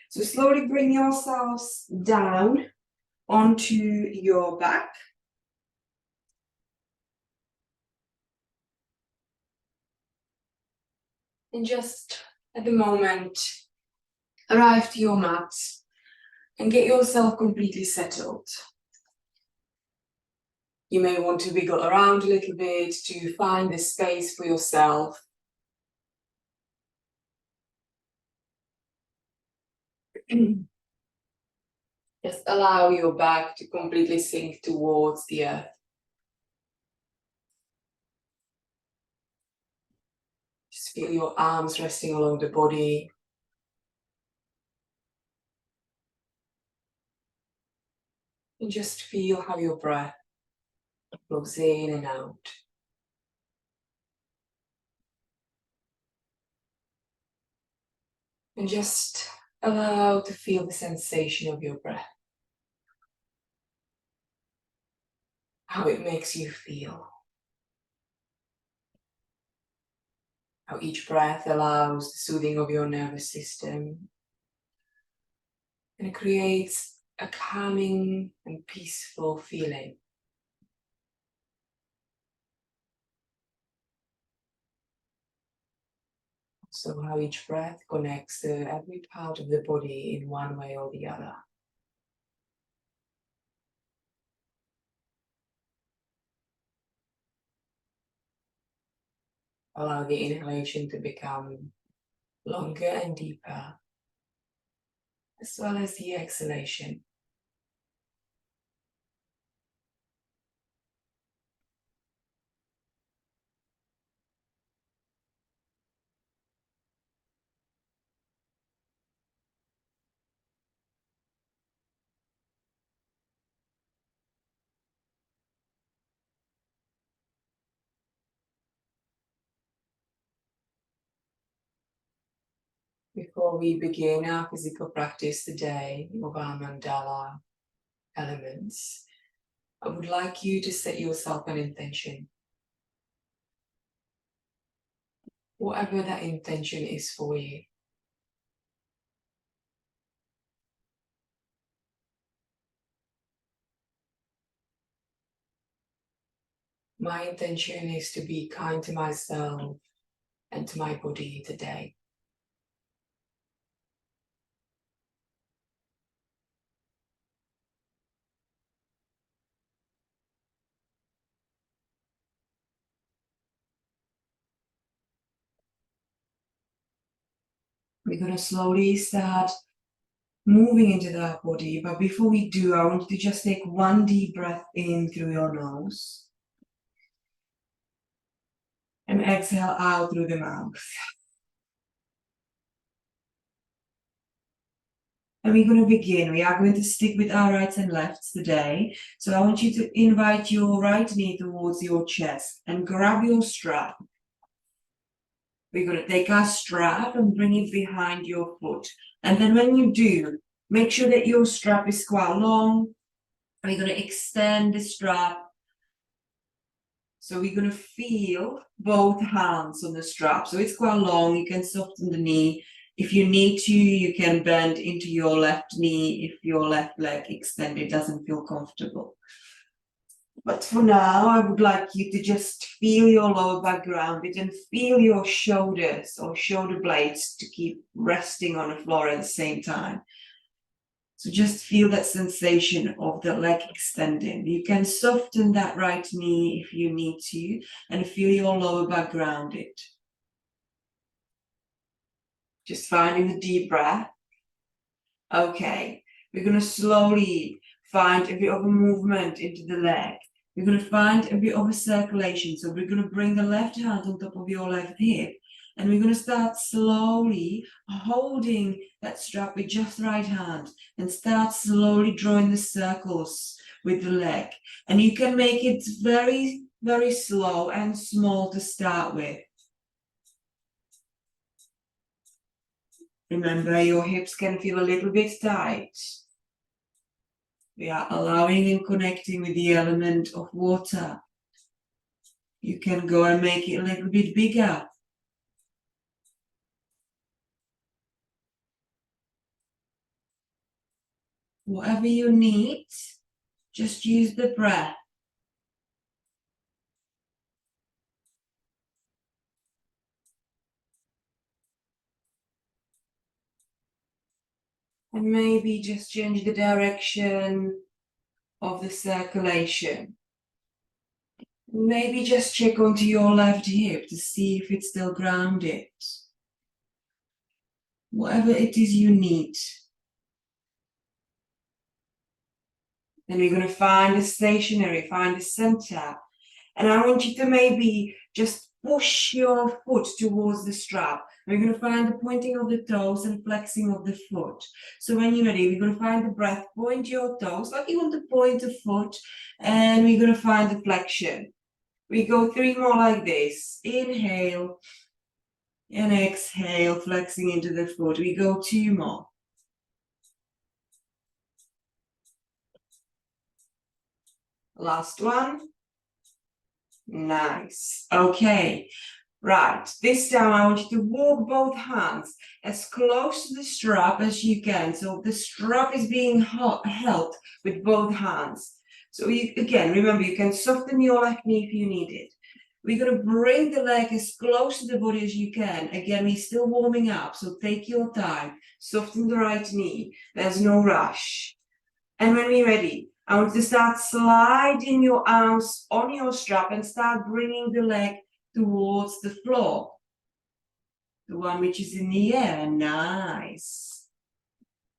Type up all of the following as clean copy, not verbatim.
So slowly bring yourselves down onto your back. And just at the moment, arrive to your mat and get yourself completely settled. You may want to wiggle around a little bit to find the space for yourself. Just allow your back to completely sink towards the earth. Just feel your arms resting along the body. And just feel how your breath flows in and out. And just allow to feel the sensation of your breath. How it makes you feel. How each breath allows the soothing of your nervous system. And it creates a calming and peaceful feeling. So how each breath connects to every part of the body in one way or the other. Allow the inhalation to become longer and deeper, as well as the exhalation. Before we begin our physical practice today, Yoga Mandala elements, I would like you to set yourself an intention. Whatever that intention is for you. My intention is to be kind to myself and to my body today. We're going to slowly start moving into that body, but before we do, I want you to just take one deep breath in through your nose and exhale out through the mouth. And we're going to begin. We are going to stick with our rights and lefts today. So I want you to invite your right knee towards your chest and grab your strap. We're going to take our strap and bring it behind your foot. And then when you do, make sure that your strap is quite long. We're going to extend the strap. So we're going to feel both hands on the strap. So it's quite long. You can soften the knee. If you need to, you can bend into your left knee if your left leg extended doesn't feel comfortable. But for now, I would like you to just feel your lower back grounded and feel your shoulders or shoulder blades to keep resting on the floor at the same time. So just feel that sensation of the leg extending. You can soften that right knee if you need to and feel your lower back grounded. Just finding the deep breath. Okay, we're going to slowly find a bit of a movement into the leg. We're going to find a bit of a circulation. So we're going to bring the left hand on top of your left hip. And we're going to start slowly holding that strap with just right hand and start slowly drawing the circles with the leg. And you can make it very, very slow and small to start with. Remember, your hips can feel a little bit tight. We are allowing and connecting with the element of water. You can go and make it a little bit bigger. Whatever you need, just use the breath. And maybe just change the direction of the circulation. Maybe just check onto your left hip to see if it's still grounded. Whatever it is you need. Then we're going to find the stationary, find the center. And I want you to maybe just push your foot towards the strap. We're going to find the pointing of the toes and flexing of the foot. So when you're ready, we're going to find the breath, point your toes like you want to point the foot, and we're going to find the flexion. We go 3 more like this. Inhale and exhale, flexing into the foot. We go 2 more. Last one. Nice. Okay. Right. This time I want you to walk both hands as close to the strap as you can. So the strap is being held with both hands. So you, again, remember, you can soften your left knee if you need it. We're going to bring the leg as close to the body as you can. Again, we're still warming up, so take your time. Soften the right knee. There's no rush. And when we're ready, I want you to start sliding your arms on your strap and start bringing the leg towards the floor. The one which is in the air. Nice.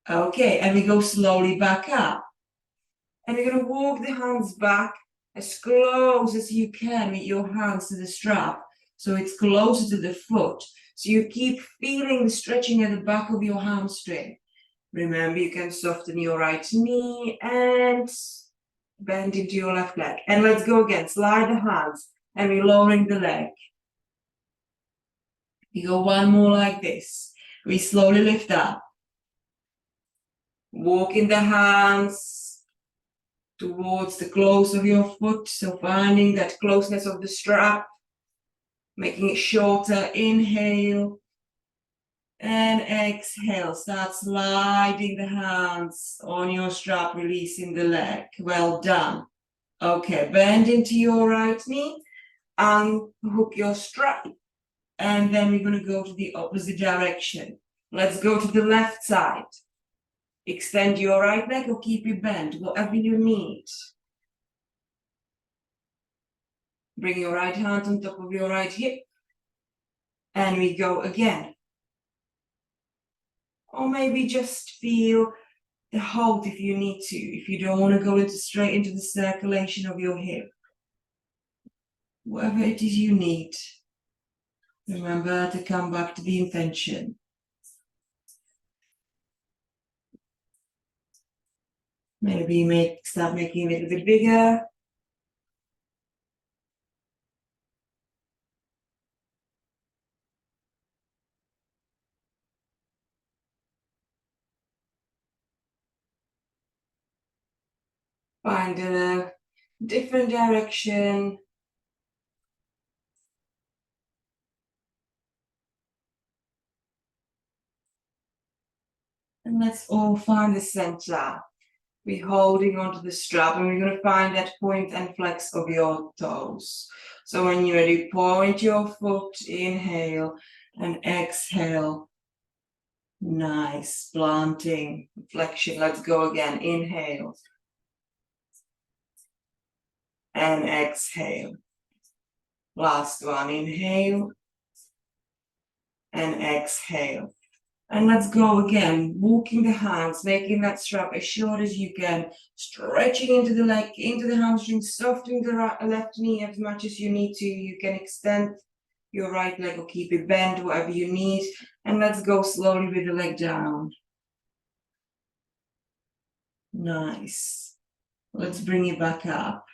Okay, and we go slowly back up. And you're going to walk the hands back as close as you can with your hands to the strap. So it's closer to the foot. So you keep feeling the stretching at the back of your hamstring. Remember, you can soften your right knee and bend into your left leg. And let's go again. Slide the hands and we're lowering the leg. You go 1 more like this. We slowly lift up. Walking the hands towards the close of your foot. So finding that closeness of the strap. Making it shorter. Inhale. And exhale. Start sliding the hands on your strap, releasing the leg. Well done. Okay, bend into your right knee. Unhook your strap. And then we're going to go to the opposite direction. Let's go to the left side. Extend your right leg or keep it bent, whatever you need. Bring your right hand on top of your right hip. And we go again. Or maybe just feel the hold if you need to, if you don't want to go straight into the circulation of your hip. Whatever it is you need. Remember to come back to the intention. Maybe start making it a little bit bigger. Find a different direction. And let's all find the center. We're holding onto the strap and we're going to find that point and flex of your toes. So when you're ready, point your foot, inhale and exhale. Nice, planting, flexion. Let's go again. Inhale and exhale. Last one, inhale and exhale. And let's go again, walking the hands, making that strap as short as you can, stretching into the leg, into the hamstring, softening the left knee as much as you need to. You can extend your right leg or keep it bent, whatever you need. And let's go slowly with the leg down. Nice. Let's bring it back up.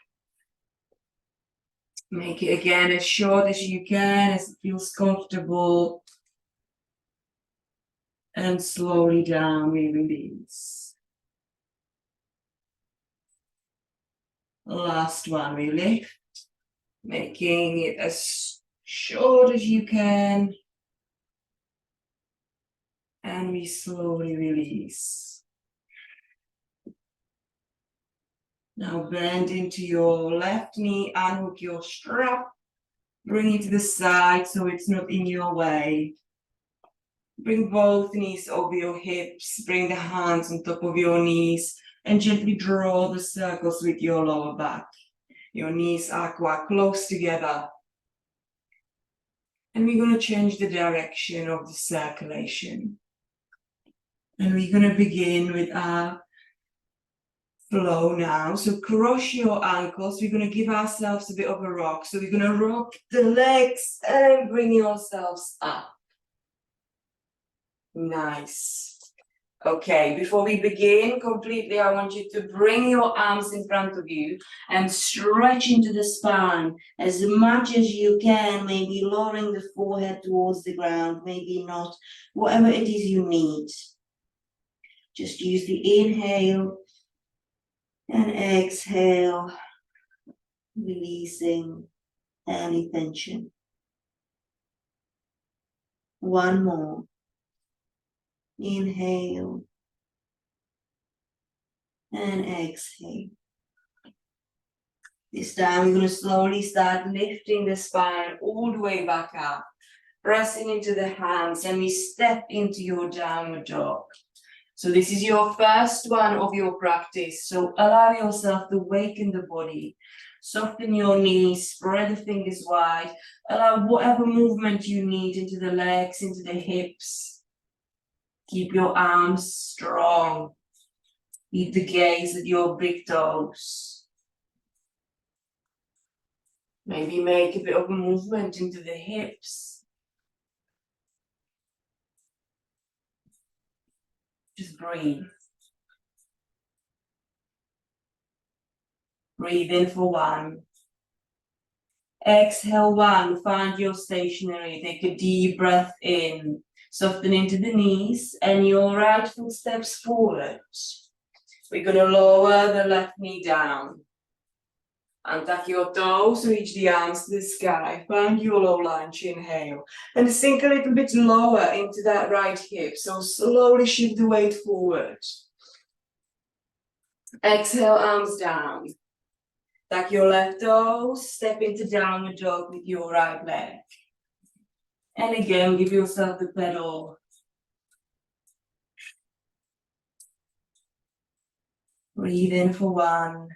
Make it again as short as you can, as it feels comfortable. And slowly down, we release. Last one, we lift. Making it as short as you can. And we slowly release. Now bend into your left knee, unhook your strap, bring it to the side so it's not in your way. Bring both knees over your hips, bring the hands on top of your knees, and gently draw the circles with your lower back. Your knees are quite close together. And we're going to change the direction of the circulation. And we're going to begin with our flow now. So cross your ankles. We're going to give ourselves a bit of a rock. So we're going to rock the legs and bring yourselves up. Nice. Okay, before we begin completely, I want you to bring your arms in front of you and stretch into the spine as much as you can, maybe lowering the forehead towards the ground, maybe not, whatever it is you need. Just use the inhale and exhale, releasing any tension. One more. Inhale and exhale. This time we're going to slowly start lifting the spine all the way back up, pressing into the hands, and we step into your downward dog. So this is your first one of your practice. So allow yourself to awaken the body. Soften your knees, spread the fingers wide. Allow whatever movement you need into the legs, into the hips. Keep your arms strong. Keep the gaze at your big toes. Maybe make a bit of a movement into the hips. Just breathe. Breathe in for one. Exhale one, find your stationary. Take a deep breath in. Soften into the knees and your right foot steps forward. We're going to lower the left knee down. Untuck your toes, reach the arms to the sky. Find your low lunge, inhale. And sink a little bit lower into that right hip. So slowly shift the weight forward. Exhale, arms down. Tuck your left toes, step into downward dog with your right leg. And again, give yourself the pedal. Breathe in for one.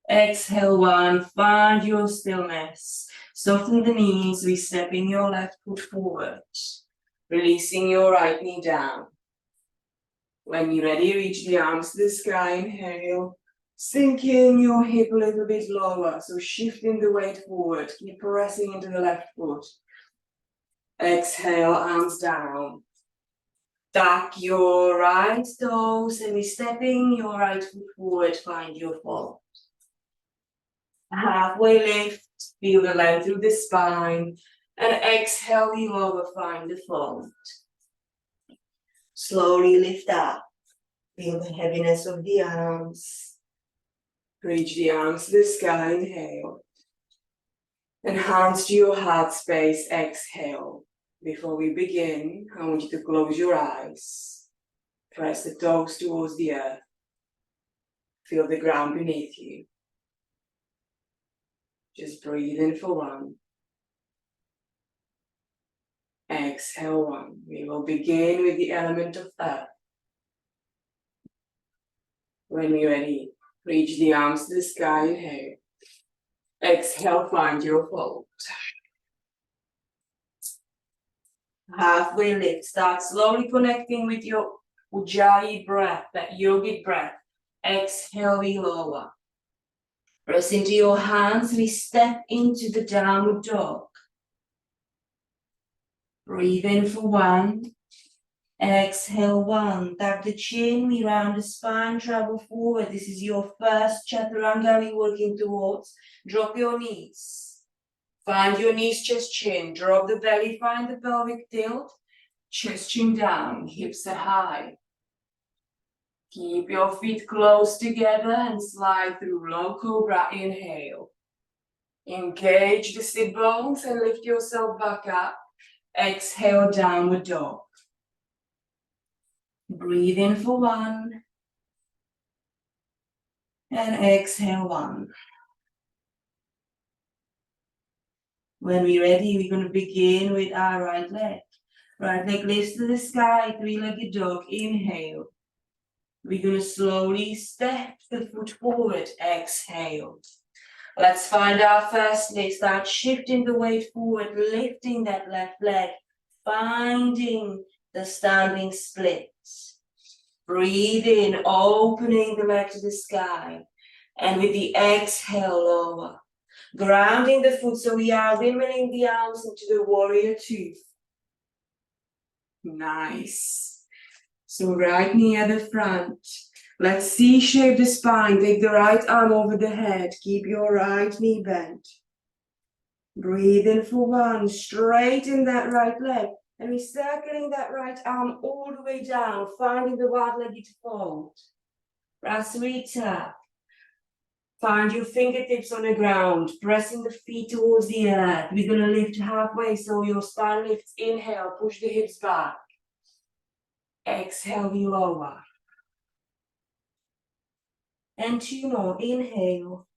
Exhale one, find your stillness. Soften the knees, we step in your left foot forward. Releasing your right knee down. When you're ready, reach the arms to the sky, inhale. Sink in your hip a little bit lower, so shifting the weight forward. Keep pressing into the left foot. Exhale, arms down. Tuck your right toes and we're stepping your right foot forward, find your fold. Halfway lift, feel the length through the spine, and exhale, you lower, find the fold. Slowly lift up, feel the heaviness of the arms. Reach the arms to the sky, inhale. And hands to your heart space, exhale. Before we begin, I want you to close your eyes. Press the toes towards the earth. Feel the ground beneath you. Just breathe in for one. Exhale one. We will begin with the element of earth. When we're ready, reach the arms to the sky, inhale. Exhale, find your fold. Halfway lift, start slowly connecting with your Ujjayi breath, that yogic breath. Exhale, we lower. Press into your hands, we step into the downward dog. Breathe in for one. Exhale one. Tuck the chin, we round the spine, travel forward. This is your first chaturanga we're working towards. Drop your knees. Find your knees, chest, chin. Drop the belly, find the pelvic tilt. Chest, chin down, hips are high. Keep your feet close together and slide through low cobra. Inhale. Engage the sit bones and lift yourself back up. Exhale, downward dog. Breathe in for one. And exhale, 1. When we're ready, we're going to begin with our right leg. Right leg lifts to the sky, 3-legged dog. Inhale. We're going to slowly step the foot forward. Exhale. Let's find our first leg. Start shifting the weight forward, lifting that left leg, finding the standing split. Breathe in, opening the leg to the sky. And with the exhale, lower. Grounding the foot so we are wimmering the arms into the warrior 2. Nice. So right knee at the front. Let's C-shape the spine. Take the right arm over the head. Keep your right knee bent. Breathe in for 1. Straighten that right leg. And we're circling that right arm all the way down, finding the wide-legged fold. Prasarita. Find your fingertips on the ground, pressing the feet towards the earth. We're going to lift halfway so your spine lifts. Inhale, push the hips back. Exhale, we lower. And 2 more. Inhale.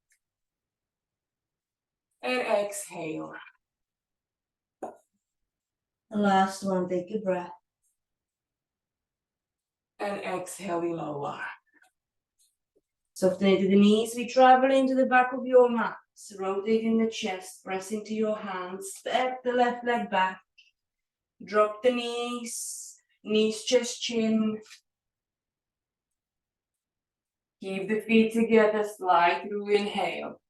And exhale. The last one, take a breath. And exhale, we lower. Soften into the knees. We travel into the back of your mat. Rotating the chest, press into your hands. Step the left leg back. Drop the knees, chest, chin. Keep the feet together, slide through, inhale.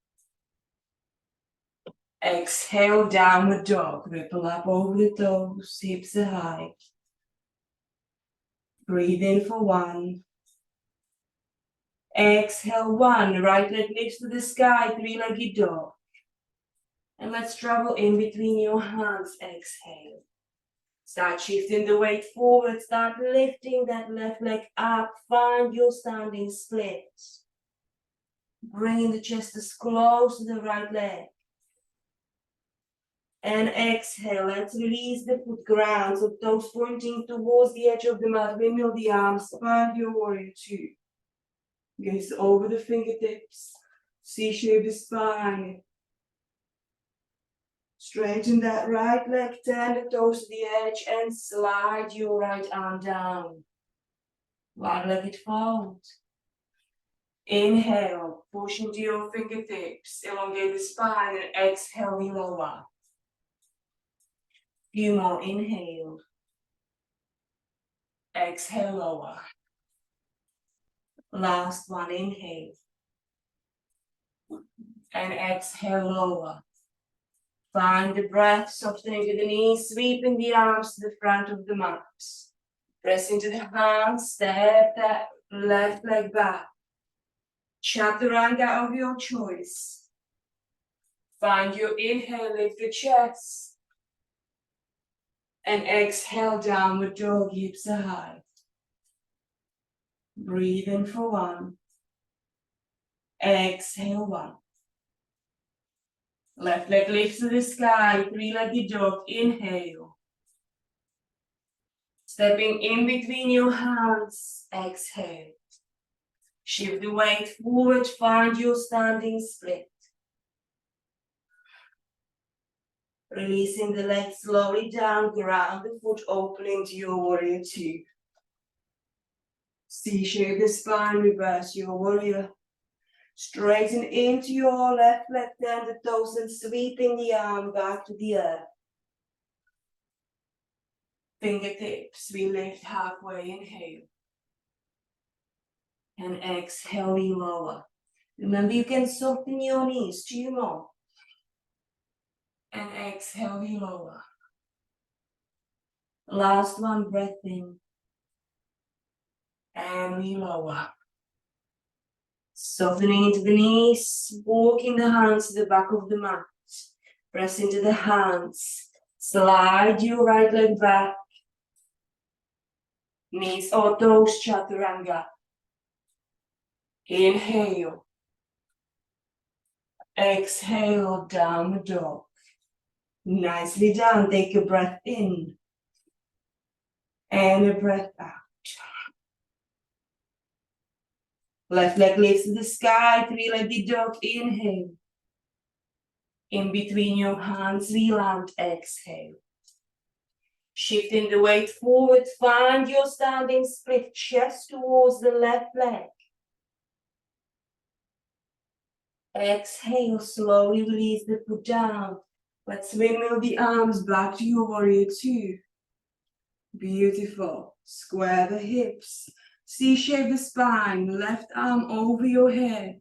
Exhale, downward dog. Ripple up over the toes, hips are high. Breathe in for 1. Exhale, 1. Right leg lifts to the sky, 3-legged dog. And let's travel in between your hands. Exhale. Start shifting the weight forward. Start lifting that left leg up. Find your standing split. Bringing the chest as close to the right leg. And exhale. Let's release the foot ground. So toes pointing towards the edge of the mat. Windmill the arms. Find your warrior 2. Gaze over the fingertips. C-shape the spine. Straighten that right leg, turn the toes to the edge and slide your right arm down. Wide-legged fold. Inhale, push into your fingertips, elongate the spine, and exhale, we lower. Few more, inhale. Exhale, lower. Last one, inhale. And exhale, lower. Find the breath, softening to the knees, sweeping the arms to the front of the mat. Press into the hands, step that left leg back. Chaturanga of your choice. Find your inhale, lift the chest. And exhale, downward dog, hips are high. Breathe in for 1. Exhale, 1. Left leg lifts to the sky, 3-legged dog, inhale. Stepping in between your hands, exhale. Shift the weight forward, find your standing split. Releasing the legs slowly down, ground the foot, opening to your warrior 2. C-shape the spine, reverse your warrior. Straighten into your left leg, turn the toes and sweeping the arm back to the earth. Fingertips, we lift halfway, inhale. And exhale, we lower. Remember, you can soften your knees, 2 more. And exhale, we lower. Last one, breath in. And we lower. Softening into the knees, walking the hands to the back of the mat. Press into the hands. Slide your right leg back. Knees or toes, chaturanga. Inhale. Exhale, downward dog. Nicely done. Take a breath in. And a breath out. Left leg lifts to the sky, three-legged dog, inhale. In between your hands, we land, exhale. Shifting the weight forward, find your standing split, chest towards the left leg. Exhale, slowly release the foot down. Let's windmill the arms back to your warrior two. Beautiful. Square the hips. C-shape the spine, left arm over your head.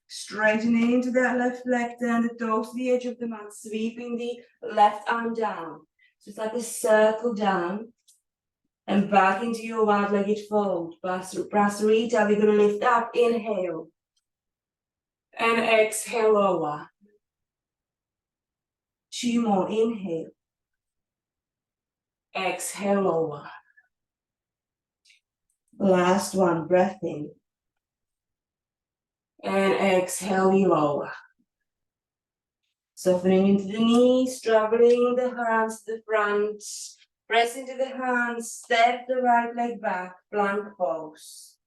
Straightening into that left leg, turn the toes to the edge of the mat, sweeping the left arm down. So it's like a circle down and back into your wide-legged fold. Brasserita, we're going to lift up, inhale. And exhale, lower. Two more, inhale. Exhale, lower. Last one, breath in. And exhale, you lower. Softening into the knees, traveling the hands to the front. Press into the hands, step the right leg back, plank pose.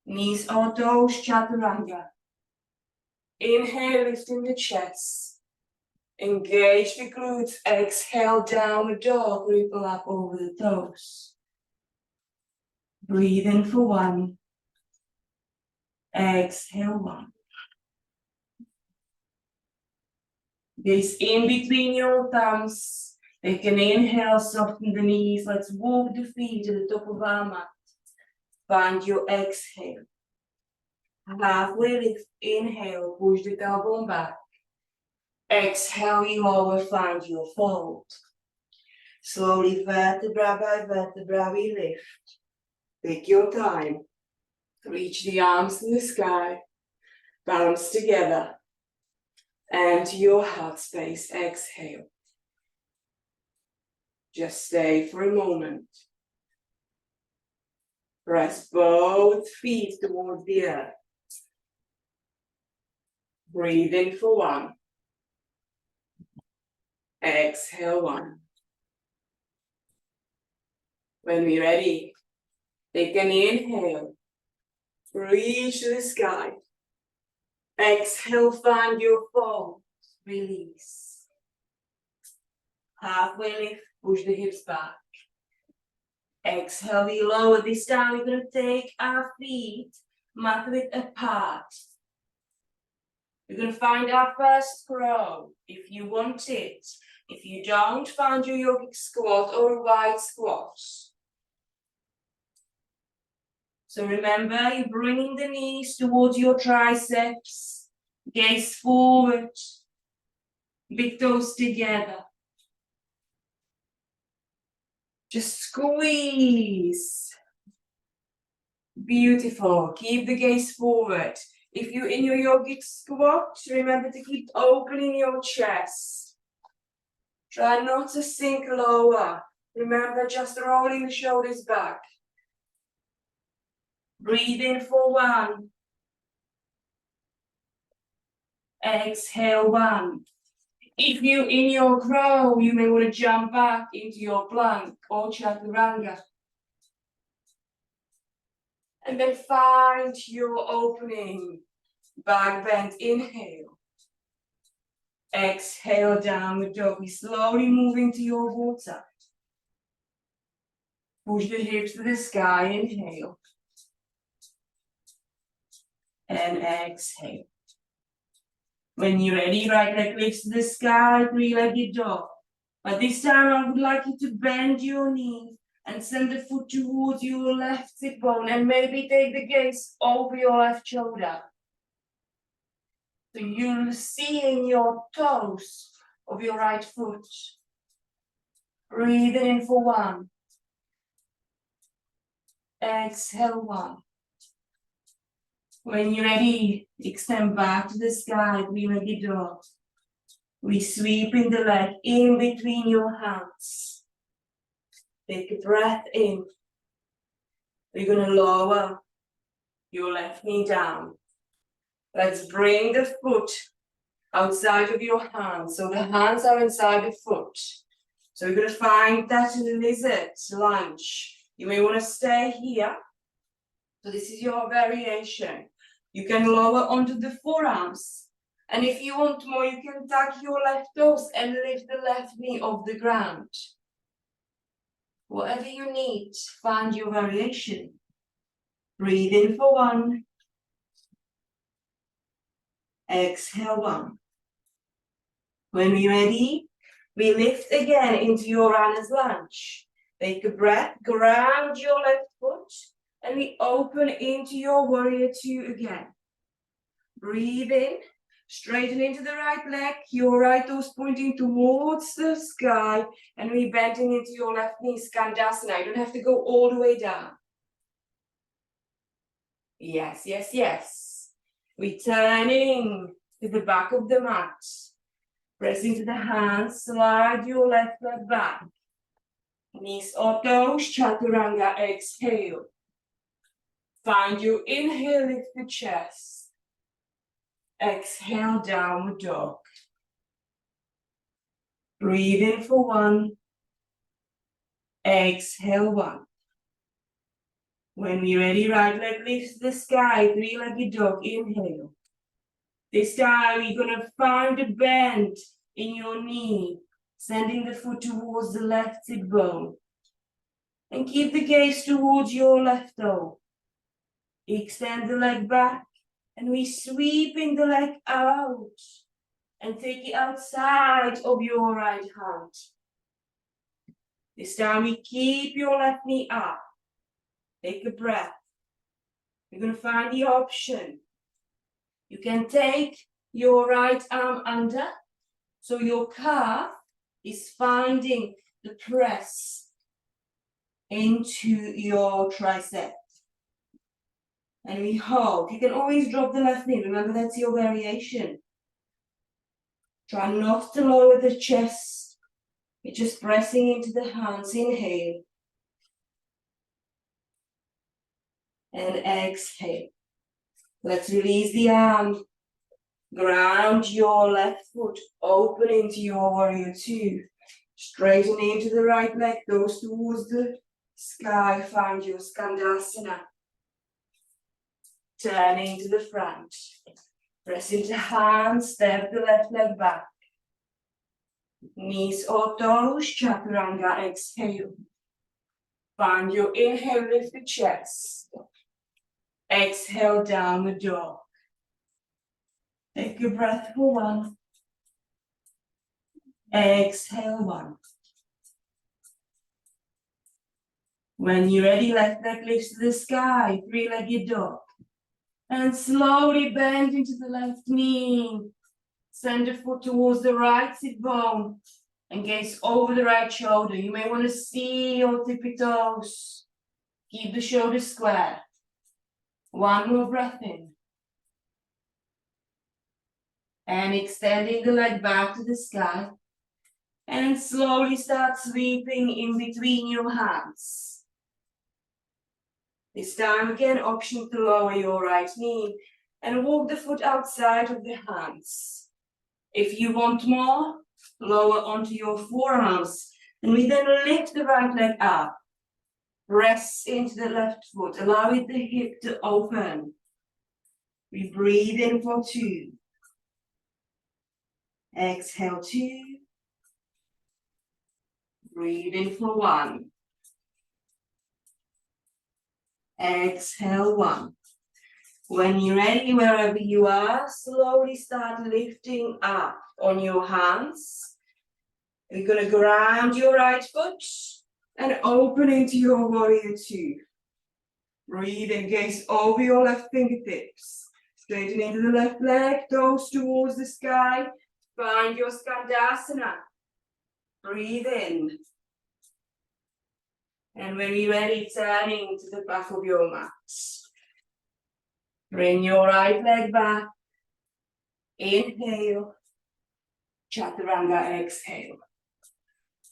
Knees or toes, chaturanga. Inhale, lifting the chest. Engage the glutes, exhale, downward dog, ripple up over the toes. Breathe in for one. Exhale, one. Gaze in between your thumbs. Take an inhale, soften the knees. Let's walk the feet to the top of our mat. Find your exhale. Halfway lift, inhale, push the tailbone back. Exhale, you lower, find your fold. Slowly, vertebra by vertebra, we lift. Take your time. Reach the arms to the sky. Bounce together. And to your heart space, exhale. Just stay for a moment. Press both feet towards the earth. Breathe in for one. Exhale, one. When we're ready, take an inhale. Reach to the sky. Exhale, find your fold. Release. Halfway lift, push the hips back. Exhale, we lower. This time we're going to take our feet mat width apart. We're going to find our first crow if you want it. If you don't, find your yogic squat or a wide squat. So remember, you're bringing the knees towards your triceps, gaze forward, big toes together. Just squeeze. Beautiful. Keep the gaze forward. If you're in your yogic squat, remember to keep opening your chest. Try not to sink lower. Remember, just rolling the shoulders back. Breathe in for one. Exhale, one. If you're in your crow, you may want to jump back into your plank or chaturanga. And then find your opening. Back bend, inhale. Exhale, downward dog. We slowly move into your water. Push the hips to the sky, inhale. And exhale. When you're ready, right leg lifts to the sky, three-legged dog. But this time I would like you to bend your knee and send the foot towards your left hip bone and maybe take the gaze over your left shoulder. So you'll see in your toes of your right foot. Breathe in for one. Exhale, one. When you're ready, extend back to the sky, three-legged dog. We sweep in the leg in between your hands. Take a breath in. We're going to lower your left knee down. Let's bring the foot outside of your hands. So the hands are inside the foot. So we're going to find that lizard lunge. You may want to stay here. So this is your variation. You can lower onto the forearms. And if you want more, you can tuck your left toes and lift the left knee off the ground. Whatever you need, find your variation. Breathe in for 1. Exhale 1. When we're ready, we lift again into your runner's lunge. Take a breath, ground your left foot, and we open into your warrior 2 again. Breathe in, straighten into the right leg, your right toes pointing towards the sky, and we bending into your left knee, Skandasana. You don't have to go all the way down. Yes, yes, yes. Returning to the back of the mat. Press into the hands, slide your left leg back. Knees or toes, chaturanga, exhale. Find your inhale, lift the chest. Exhale, downward dog. Breathe in for 1. Exhale 1. When we're ready, right leg lifts to the sky, 3-legged dog, inhale. This time we're gonna find a bend in your knee, sending the foot towards the left sit bone. And keep the gaze towards your left toe. Extend the leg back, and we sweeping the leg out and take it outside of your right hand. This time we keep your left knee up. Take a breath. You're going to find the option. You can take your right arm under, so your calf is finding the press into your tricep. And we hold. You can always drop the left knee. Remember, that's your variation. Try not to lower the chest. You're just pressing into the hands. Inhale. And exhale. Let's release the arm. Ground your left foot. Open into your warrior 2. Straighten into the right leg. Goes towards the sky. Find your Skandasana. Turning to the front. Press into hands, step the left leg back. Knees or toes, chaturanga, exhale. Find your inhale, lift the chest. Exhale, downward dog. Take a breath for 1. Exhale 1. When you're ready, left leg lifts to the sky, 3-legged dog. And slowly bend into the left knee. Send the foot towards the right sit bone and gaze over the right shoulder. You may want to see your tippy toes. Keep the shoulders square. 1 more breath in. And extending the leg back to the sky. And slowly start sweeping in between your hands. This time again, option to lower your right knee and walk the foot outside of the hands. If you want more, lower onto your forearms. And we then lift the right leg up. Press into the left foot. Allow it the hip to open. We breathe in for 2. Exhale 2. Breathe in for 1. Exhale 1. When you're ready, wherever you are, slowly start lifting up on your hands. You're going to ground your right foot and open into your warrior 2. Breathe and gaze over your left fingertips. Straighten into the left leg, toes towards the sky. Find your Skandasana. Breathe in. And when you're ready, turning to the back of your mat. Bring your right leg back. Inhale. Chaturanga, exhale.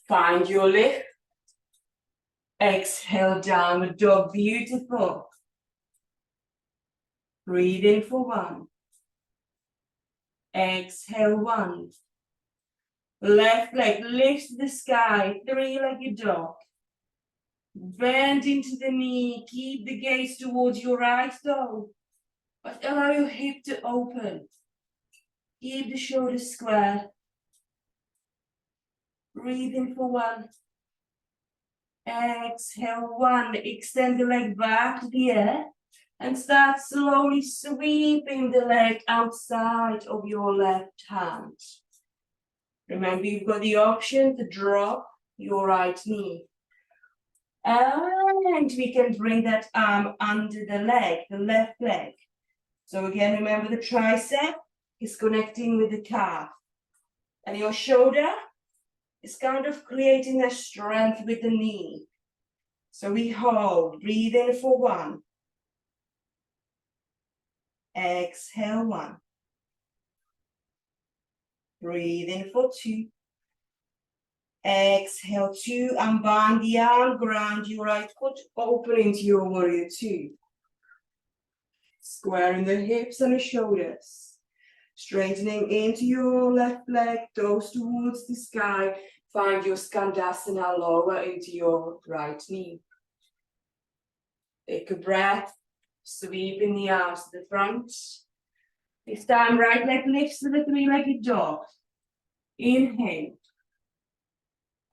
Find your lift. Exhale, downward dog, beautiful. Breathe in for 1. Exhale 1. Left leg lifts the sky, 3-legged dog. Bend into the knee, keep the gaze towards your right toe, but allow your hip to open. Keep the shoulders square. Breathe in for 1. Exhale 1. Extend the leg back to the air and start slowly sweeping the leg outside of your left hand. Remember, you've got the option to drop your right knee. And we can bring that arm under the leg, the left leg. So again, remember the tricep is connecting with the calf. And your shoulder is kind of creating a strength with the knee. So we hold, breathe in for 1. Exhale 1. Breathe in for 2. Exhale 2, and bend the arm, ground your right foot, open into your warrior 2. Squaring the hips and the shoulders. Straightening into your left leg, toes towards the sky. Find your Skandasana, lower into your right knee. Take a breath, sweeping the arms to the front. This time, right leg lifts to the 3-legged dog. Inhale.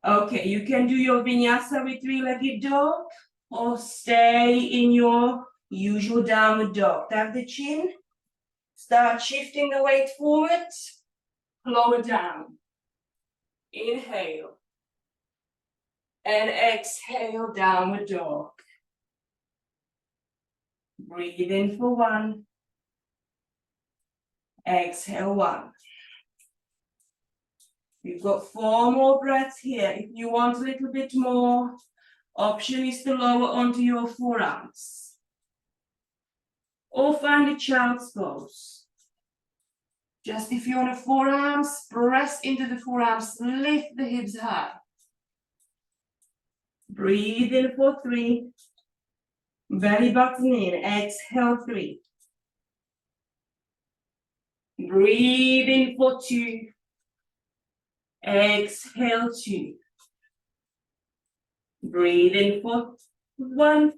Okay, you can do your vinyasa with 3-legged dog or stay in your usual downward dog. Tap the chin. Start shifting the weight forward. Lower down. Inhale. And exhale, downward dog. Breathe in for 1. Exhale 1. You've got 4 more breaths here. If you want a little bit more, option is to lower onto your forearms. Or find a child's pose. Just if you're on the forearms, press into the forearms, lift the hips high. Breathe in for 3. Belly button in, exhale 3. Breathe in for 2. Exhale 2. Breathe in for 1.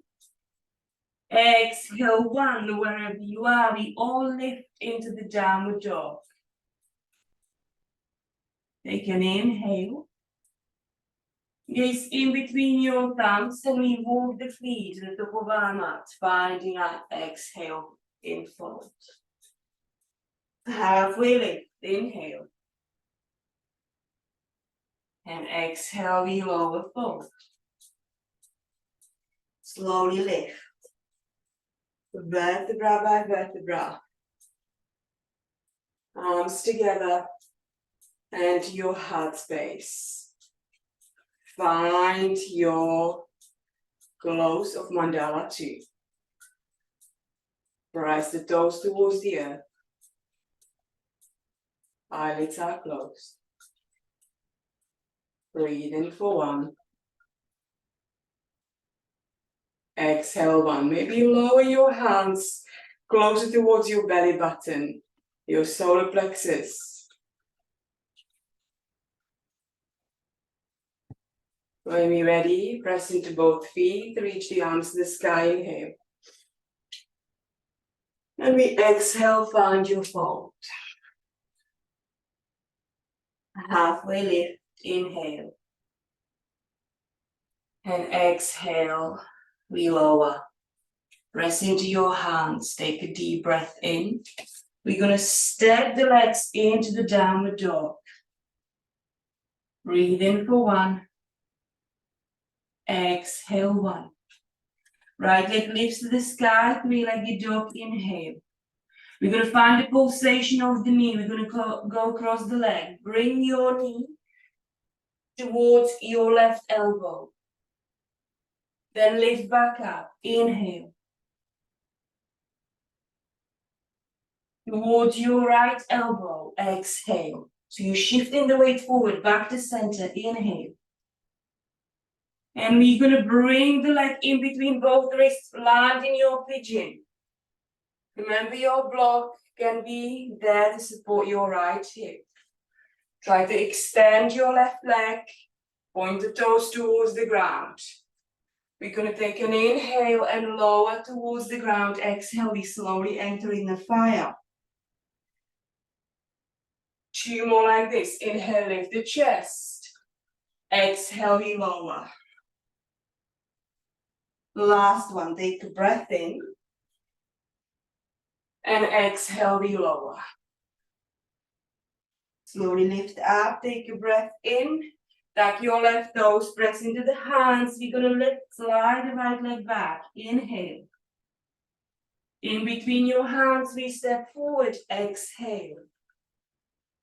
Exhale 1. Wherever you are, we all lift into the downward dog. Take an inhale. Gaze in between your thumbs and we walk the feet to the top of our mat, finding our exhale in fold. Halfway lift, inhale. And exhale, we lower fold. Slowly lift. Vertebra by vertebra. Arms together and your heart space. Find your close of Mandala 2. Press the toes towards the earth. Eyelids are closed. Breathe in for 1. Exhale 1. Maybe lower your hands closer towards your belly button, your solar plexus. When we're ready, press into both feet, reach the arms to the sky, inhale. And we exhale, find your fold. Halfway lift, inhale. And exhale, we lower. Press into your hands, take a deep breath in. We're going to step the legs into the downward dog. Breathe in for 1. Exhale 1. Right leg lifts to the sky, 3-legged dog, inhale. We're going to find the pulsation of the knee. We're going to go across the leg. Bring your knee towards your left elbow. Then lift back up, inhale. Towards your right elbow, exhale. So you're shifting the weight forward, back to center, inhale. And we're going to bring the leg in between both wrists, land in your pigeon. Remember, your block can be there to support your right hip. Try to extend your left leg, point the toes towards the ground. We're going to take an inhale and lower towards the ground. Exhale, we slowly enter in the fire. 2 more like this. Inhale, lift the chest. Exhale, we lower. Last one, take a breath in. And exhale, we lower. Slowly lift up, take a breath in. Tuck your left toes, press into the hands. We're going to lift, slide the right leg back. Inhale. In between your hands, we step forward. Exhale.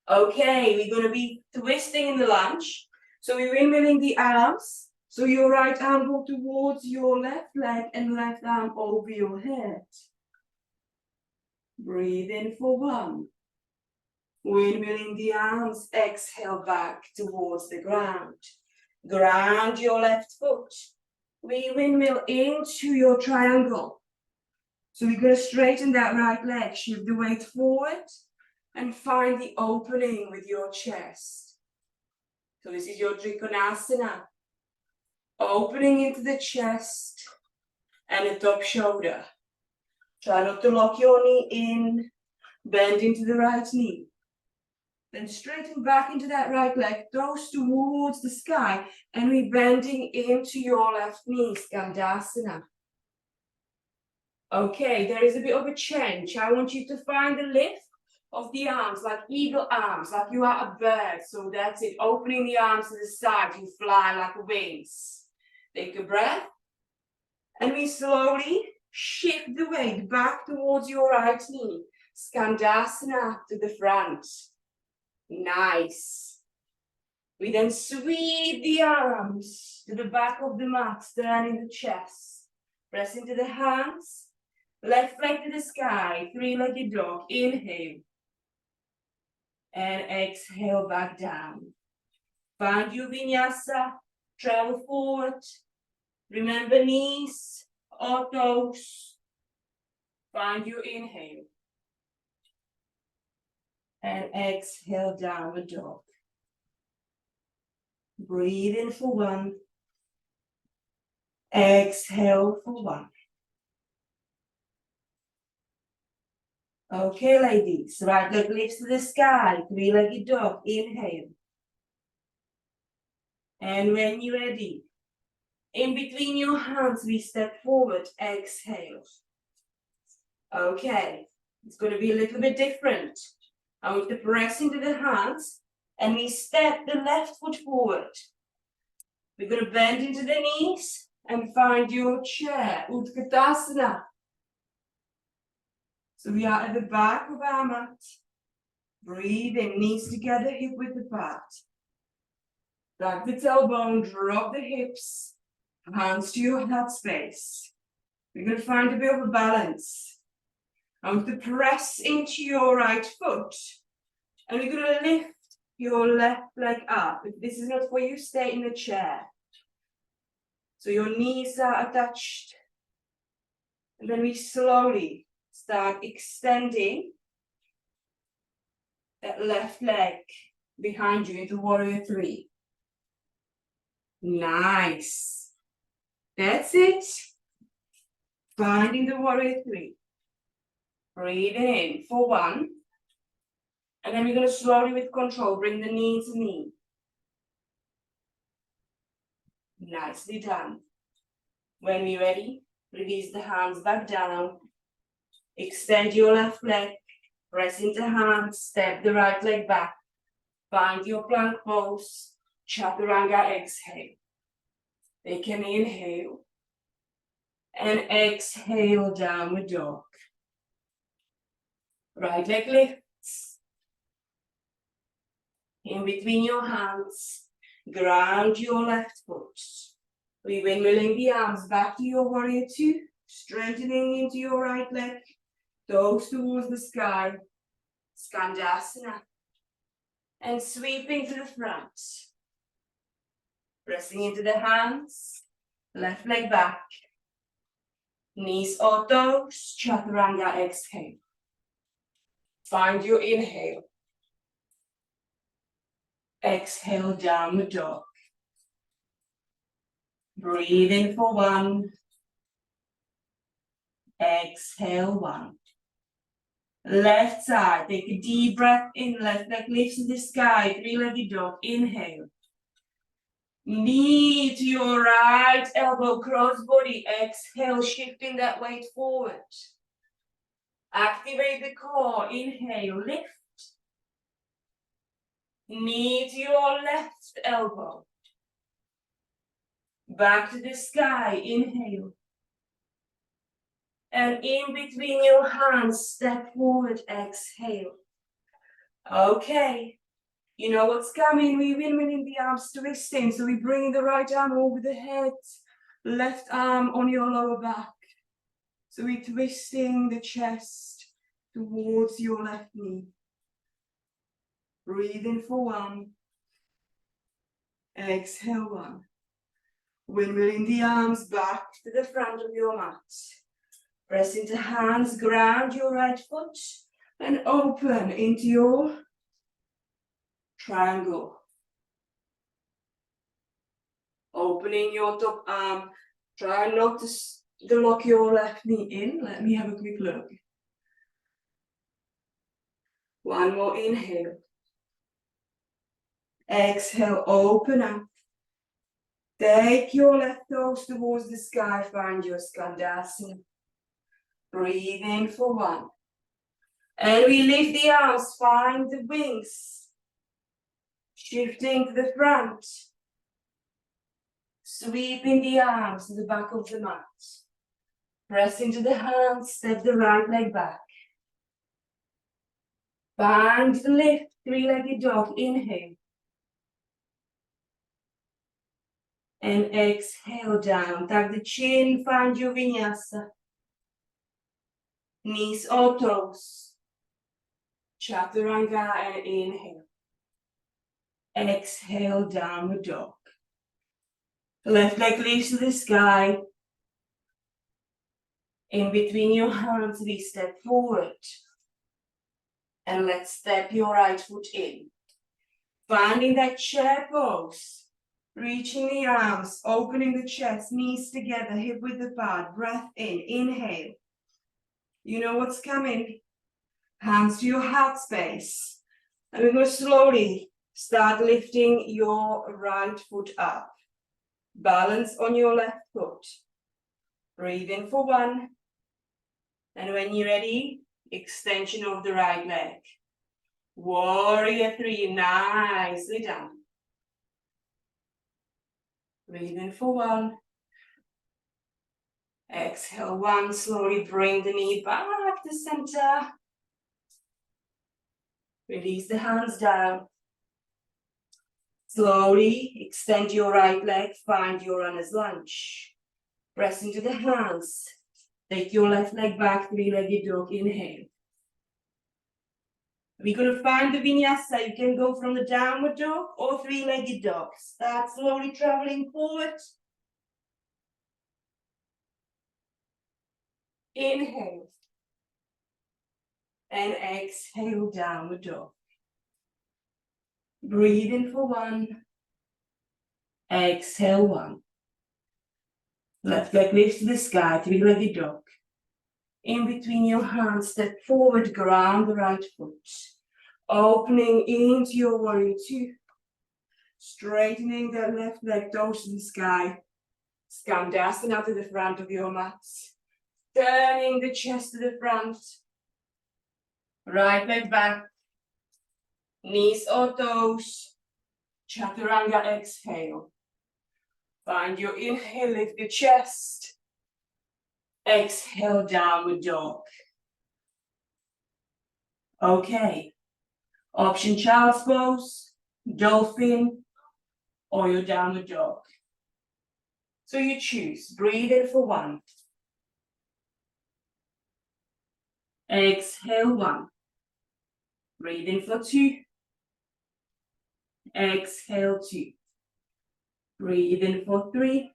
Okay, we're going to be twisting in the lunge. So we're windmilling the arms. So your right arm go towards your left leg and left arm over your head. Breathe in for 1. Windmilling the arms, exhale back towards the ground. Ground your left foot. We windmill into your triangle. So we're going to straighten that right leg, shift the weight forward, and find the opening with your chest. So this is your Trikonasana. Opening into the chest and the top shoulder. Try not to lock your knee in, bend into the right knee. Then straighten back into that right leg, toes towards the sky, and we're bending into your left knee, Skandasana. Okay, there is a bit of a change. I want you to find the lift of the arms, like eagle arms, like you are a bird. So that's it, opening the arms to the side, you fly like wings. Take a breath, and we slowly shift the weight back towards your right knee. Skandasana to the front. Nice. We then sweep the arms to the back of the mat, turning the chest. Press into the hands. Left leg to the sky, 3-legged dog. Inhale. And exhale back down. Find your vinyasa. Travel forward. Remember knees or toes. Find your inhale. And exhale, downward dog. Breathe in for 1. Exhale for 1. Okay, ladies. Right leg lifts to the sky. 3-legged dog. Inhale. And when you're ready, in between your hands, we step forward. Exhale. Okay. It's going to be a little bit different. I want to press into the hands, and we step the left foot forward. We're going to bend into the knees and find your chair, Utkatasana. So we are at the back of our mat. Breathe in, knees together, hip width apart. Back the tailbone, drop the hips, hands to your heart space. We're going to find a bit of a balance. I want to press into your right foot, and we're going to lift your left leg up. If this is not for you, stay in the chair. So your knees are attached. And then we slowly start extending that left leg behind you into Warrior 3. Nice. That's it. Finding the Warrior 3. Breathing in for 1. And then we're going to slowly, with control, bring the knee to knee. Nicely done. When we're ready, release the hands back down. Extend your left leg. Press into hands. Step the right leg back. Find your plank pose. Chaturanga exhale. Take an inhale. And exhale, downward dog. Right leg lifts. In between your hands, ground your left foot. We windmilling the arms back to your Warrior 2, straightening into your right leg, toes towards the sky, Skandasana, and sweeping to the front. Pressing into the hands, left leg back, knees or toes, Chaturanga exhale. Find your inhale. Exhale, downward dog. Breathe in for 1. Exhale 1. Left side, take a deep breath in, left leg lifts to the sky, three-legged dog, inhale. Knee to your right elbow, cross body, exhale, shifting that weight forward. Activate the core, inhale, lift. Knee to your left elbow. Back to the sky, inhale. And in between your hands, step forward, exhale. Okay, you know what's coming. We windmilling the arms, twisting. So we bring the right arm over the head, left arm on your lower back. So we're twisting the chest towards your left knee. Breathe in for 1. Exhale 1. Windmilling the arms back to the front of your mat. Press into hands, ground your right foot and open into your triangle. Opening your top arm. Try not to lock your left knee in. Let me have a quick look. 1 more inhale. Exhale, open up. Take your left toes towards the sky, find your Skandasana. Breathe in for 1. And we lift the arms, find the wings. Shifting to the front. Sweeping the arms to the back of the mat. Press into the hands, step the right leg back. Find the lift, three-legged dog, inhale. And exhale down, tuck the chin, find your vinyasa. Knees or toes. Chaturanga and inhale. Exhale, downward dog. Left leg lifts to the sky. In between your hands, we step forward. And let's step your right foot in. Finding that chair pose. Reaching the arms, opening the chest, knees together, hip width apart. Breath in, inhale. You know what's coming. Hands to your heart space. And we're going to slowly start lifting your right foot up. Balance on your left foot. Breathe in for 1. And when you're ready, extension of the right leg. Warrior 3, nicely done. Breathe in for 1. Exhale 1, slowly bring the knee back to center. Release the hands down. Slowly extend your right leg, find your runner's lunge. Press into the hands. Take your left leg back, three-legged dog, inhale. We're going to find the vinyasa. You can go from the downward dog or three-legged dog. Start slowly traveling forward. Inhale. And exhale, downward dog. Breathe in for 1. Exhale 1. Left leg lifts to the sky, three-legged dog. In between your hands, step forward, ground the right foot. Opening into your warrior 2. Straightening that left leg, toes to the sky. Skandasana to the front of your mat. Turning the chest to the front. Right leg back. Knees or toes. Chaturanga, exhale. Find your inhale, lift the chest. Exhale, downward dog. Okay. Option child's pose, dolphin, or your downward dog. So you choose. Breathe in for 1. Exhale 1. Breathe in for 2. Exhale 2. Breathe in for 3.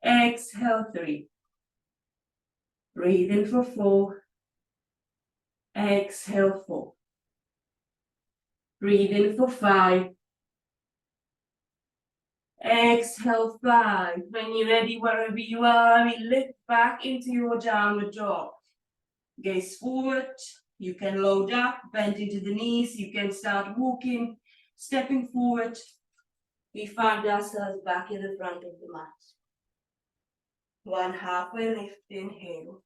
Exhale 3. Breathe in for 4. Exhale 4. Breathe in for 5. Exhale, 5. When you're ready, wherever you are, we lift back into your downward dog. Gaze forward. You can load up, bend into the knees. You can start walking, stepping forward. We find ourselves back in the front of the mat. One halfway lift, inhale.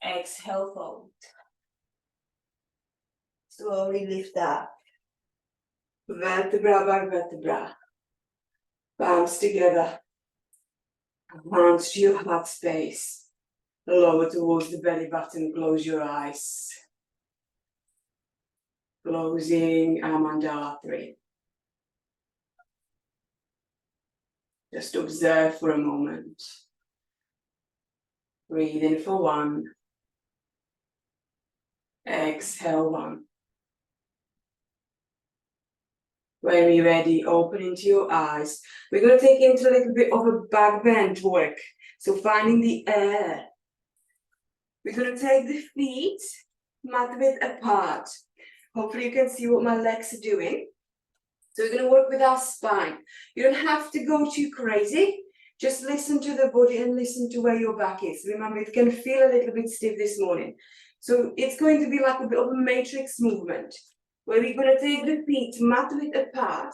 Exhale, fold. Slowly lift up. Vertebra by vertebra. Palms together. Hands to your heart space. Lower towards the belly button. Close your eyes. Closing our mandala 3. Just observe for a moment. Breathe in for 1. Exhale 1. When you're ready, open into your eyes. We're going to take into a little bit of a back bend work. So finding the air. We're going to take the feet mat width apart. Hopefully you can see what my legs are doing. So we're going to work with our spine. You don't have to go too crazy. Just listen to the body and listen to where your back is. Remember, it can feel a little bit stiff this morning. So it's going to be like a bit of a matrix movement, where we're going to take the feet mat width apart,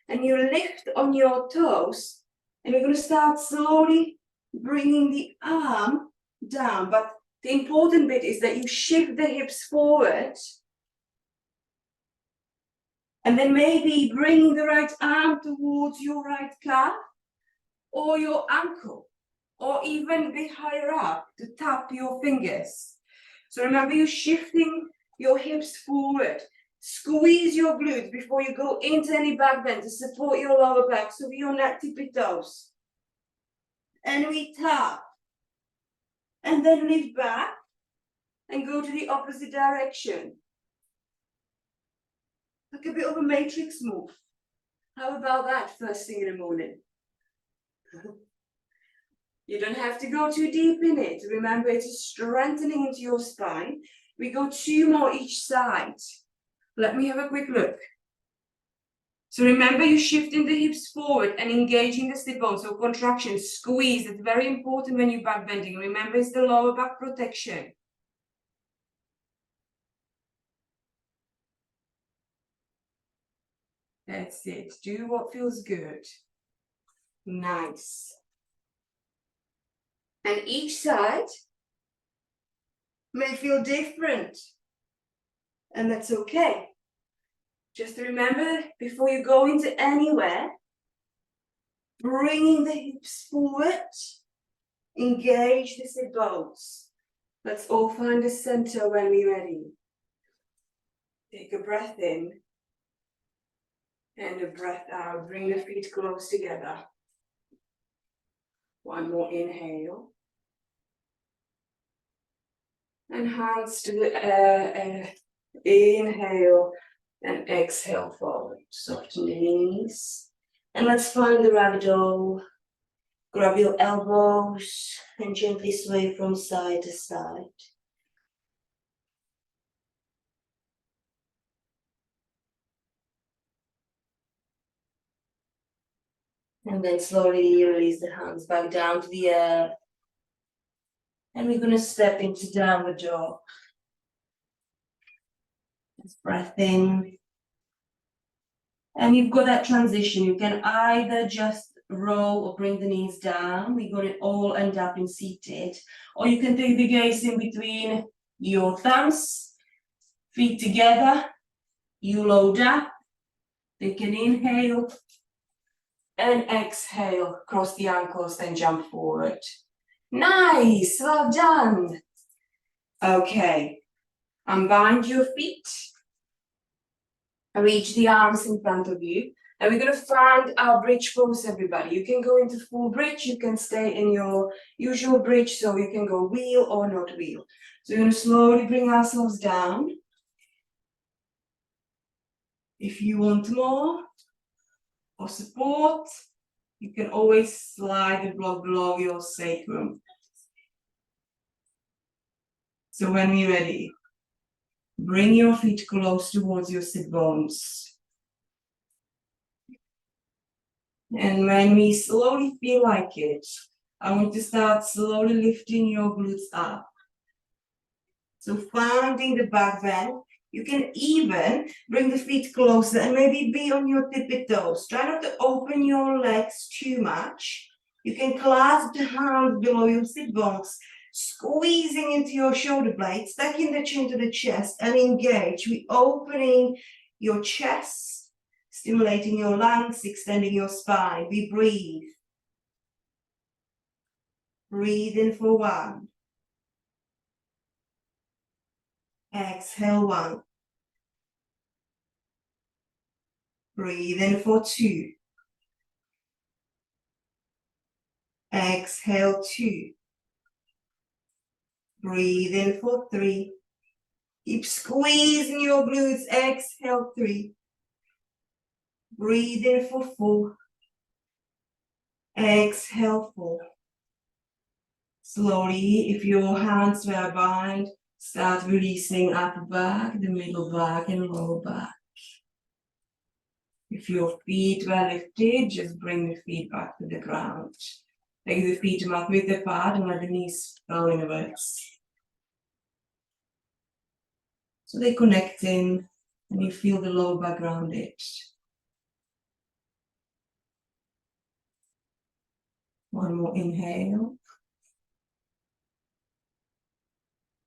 and you lift on your toes, and you're going to start slowly bringing the arm down. But the important bit is that you shift the hips forward, and then maybe bringing the right arm towards your right calf, or your ankle, or even a bit higher up to tap your fingers. So remember, you're shifting your hips forward. Squeeze your glutes before you go into any back bend to support your lower back. So we on that tippy toes. And we tap. And then lift back and go to the opposite direction. Like a bit of a matrix move. How about that first thing in the morning? You don't have to go too deep in it. Remember, it is strengthening into your spine. We go 2 more each side. Let me have a quick look. So remember, you're shifting the hips forward and engaging the sit bones. So contraction, squeeze. It's very important when you're back bending. Remember, it's the lower back protection. That's it. Do what feels good. Nice. And each side may feel different. And that's okay. Just remember, before you go into anywhere, bringing the hips forward, engage the sit bones. Let's all find the center when we're ready. Take a breath in and a breath out. Bring the feet close together. One more inhale. And hands to the air. Inhale and exhale forward. Soften the knees. And let's find the ragdoll. Grab your elbows and gently sway from side to side. And then slowly release the hands back down to the earth. And we're going to step into downward dog. Just breath in. And you've got that transition. You can either just roll or bring the knees down. We're going to all end up in seated. Or you can take the gaze in between your thumbs, feet together. You load up. Take an inhale. And exhale. Cross the ankles and jump forward. Nice. Well done. Okay. Unbind your feet. Reach the arms in front of you. And we're going to find our bridge pose, everybody. You can go into full bridge. You can stay in your usual bridge. So you can go wheel or not wheel. So we're going to slowly bring ourselves down. If you want more or support, you can always slide the block below your sacrum. So when we're ready, bring your feet close towards your sit bones. And when we slowly feel like it, I want to start slowly lifting your glutes up. So finding the back bend. You can even bring the feet closer and maybe be on your tippy toes. Try not to open your legs too much. You can clasp the hands below your sit bones, squeezing into your shoulder blades, tucking the chin to the chest and engage. We're opening your chest, stimulating your lungs, extending your spine. We breathe. Breathe in for 1. Exhale 1. Breathe in for 2. Exhale 2. Breathe in for 3. Keep squeezing your glutes. Exhale 3. Breathe in for 4. Exhale 4. Slowly, if your hands were bind, start releasing upper back, the middle back, and lower back. If your feet were lifted, just bring the feet back to the ground. Take the feet mat width apart and let the knees fall inwards. So they connect in and you feel the lower back grounded. One more inhale.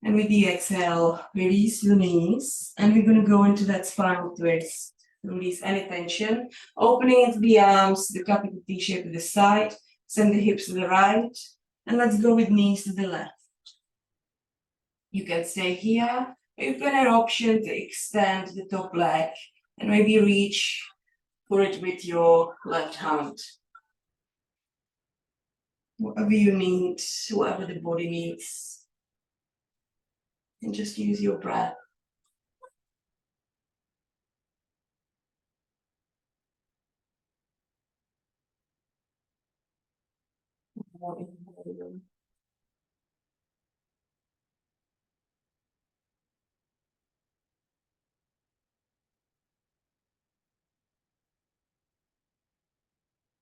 And with the exhale, release your knees. And we're going to go into that spinal twist. Release any tension. Opening into the arms, the capital T shape to the side. Send the hips to the right. And let's go with knees to the left. You can stay here. You've got an option to extend the top leg. And maybe reach for it with your left hand. Whatever you need, whatever the body needs. And just use your breath.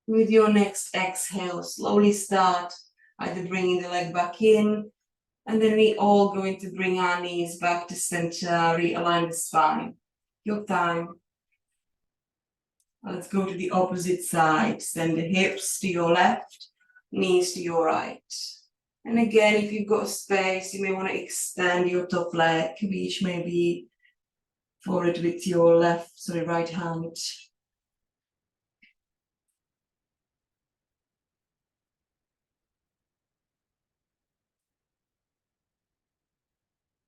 With your next exhale, slowly start either bringing the leg back in, and then we all going to bring our knees back to center, realign the spine. Your time. Let's go to the opposite side. Send the hips to your left, knees to your right. And again, if you've got space, you may want to extend your top leg, reach maybe forward with your right hand.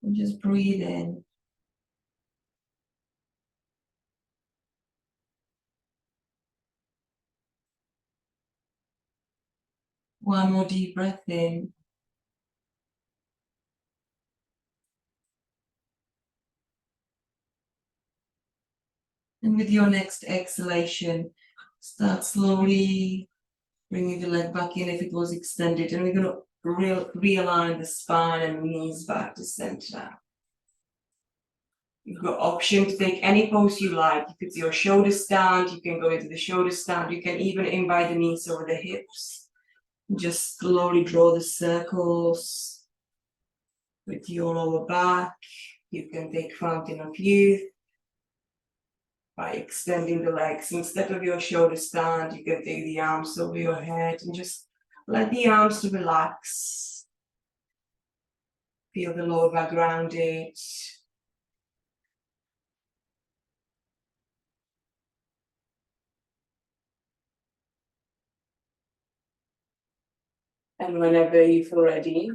And just breathe in. One more deep breath in. And with your next exhalation, start slowly bringing the leg back in if it was extended. And we're going to realign the spine and knees back to center. You've got option to take any pose you like. If it's your shoulder stand, you can go into the shoulder stand. You can even invite the knees over the hips. Just slowly draw the circles with your lower back. You can take fountain of youth by extending the legs. Instead of your shoulder stand, you can take the arms over your head and just let the arms relax. Feel the lower back grounded. And whenever you feel ready,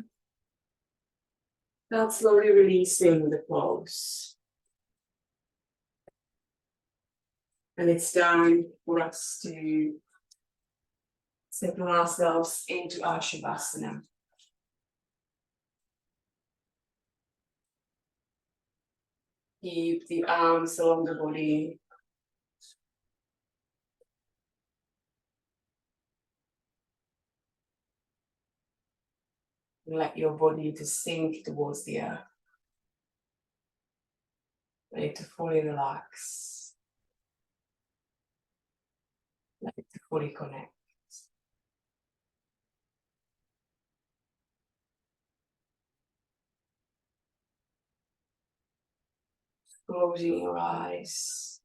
start slowly releasing the pose. And it's time for us to settle ourselves into our Shavasana. Keep the arms along the body. Let your body to sink towards the earth. Let it to fully relax. Let it to fully fully connect. Closing your eyes.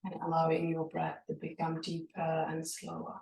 And allowing your breath to become deeper and slower.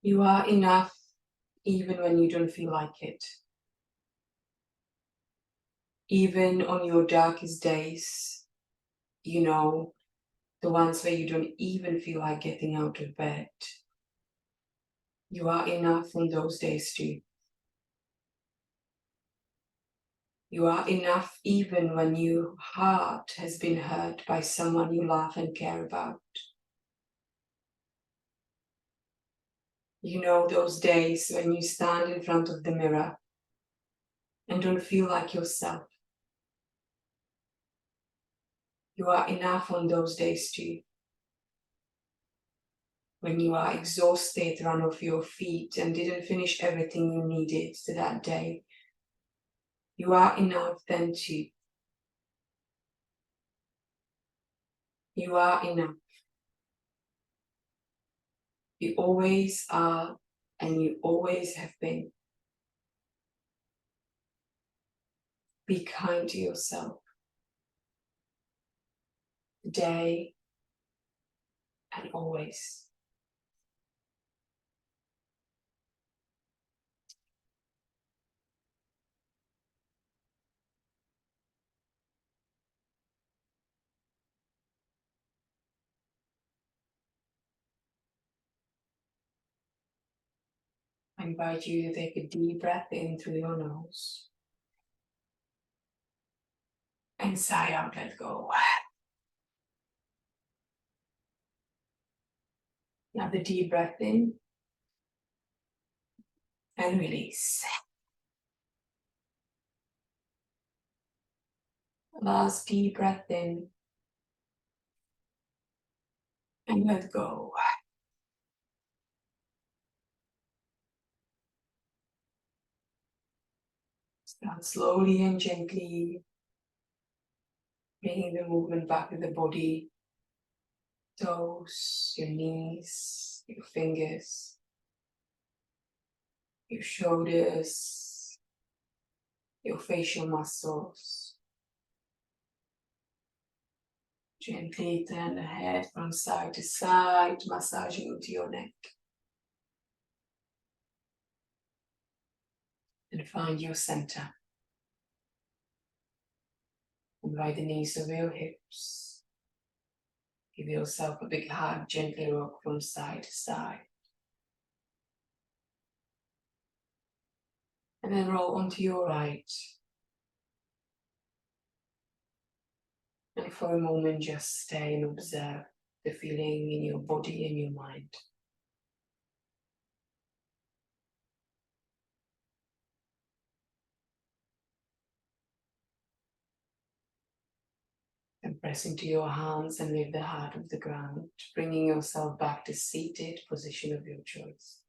You are enough even when you don't feel like it. Even on your darkest days, you know, the ones where you don't even feel like getting out of bed. You are enough on those days too. You are enough even when your heart has been hurt by someone you love and care about. You know those days when you stand in front of the mirror and don't feel like yourself. You are enough on those days too. When you are exhausted, run off your feet and didn't finish everything you needed to that day. You are enough then too. You are enough. You always are and you always have been. Be kind to yourself. Today and always. I invite you to take a deep breath in through your nose. And sigh out, let go. Another deep breath in. And release. Last deep breath in. And let go. Start slowly and gently bringing the movement back to the body. Toes, your knees, your fingers, your shoulders, your facial muscles. Gently turn the head from side to side, massaging into your neck. And find your center. And by the knees of your hips, give yourself a big hug, gently rock from side to side. And then roll onto your right. And for a moment, just stay and observe the feeling in your body and your mind. And press into your hands and lift the heart off the ground, bringing yourself back to seated position of your choice.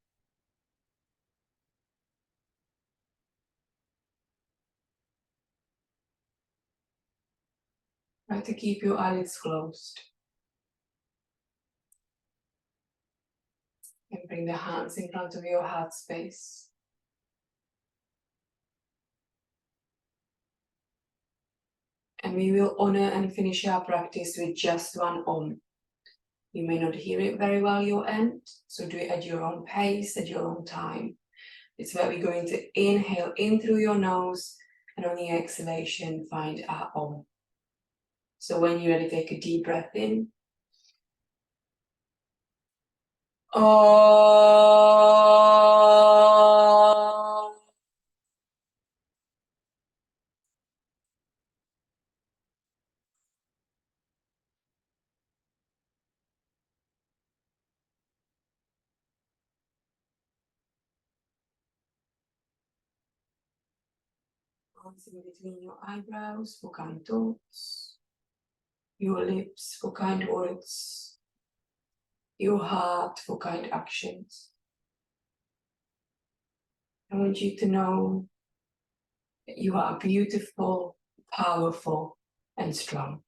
Try to keep your eyelids closed. And Bring the hands in front of your heart space. And we will honor and finish our practice with just one Om. You may not hear it very well your end, so do it at your own pace, at your own time. It's where we're going to inhale in through your nose, and on the exhalation, find our Om. So when you're ready, take a deep breath in. Om. Hands in between your eyebrows for kind thoughts, your lips for kind words, your heart for kind actions. I want you to know that you are beautiful, powerful, and strong.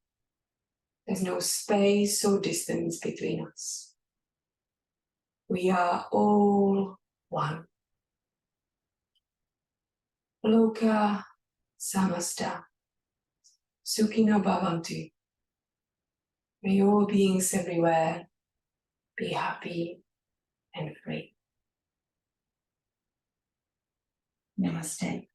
There's no space or distance between us. We are all one. Loka Samasta Sukhina Bhavantu. May all beings everywhere be happy and free. Namaste.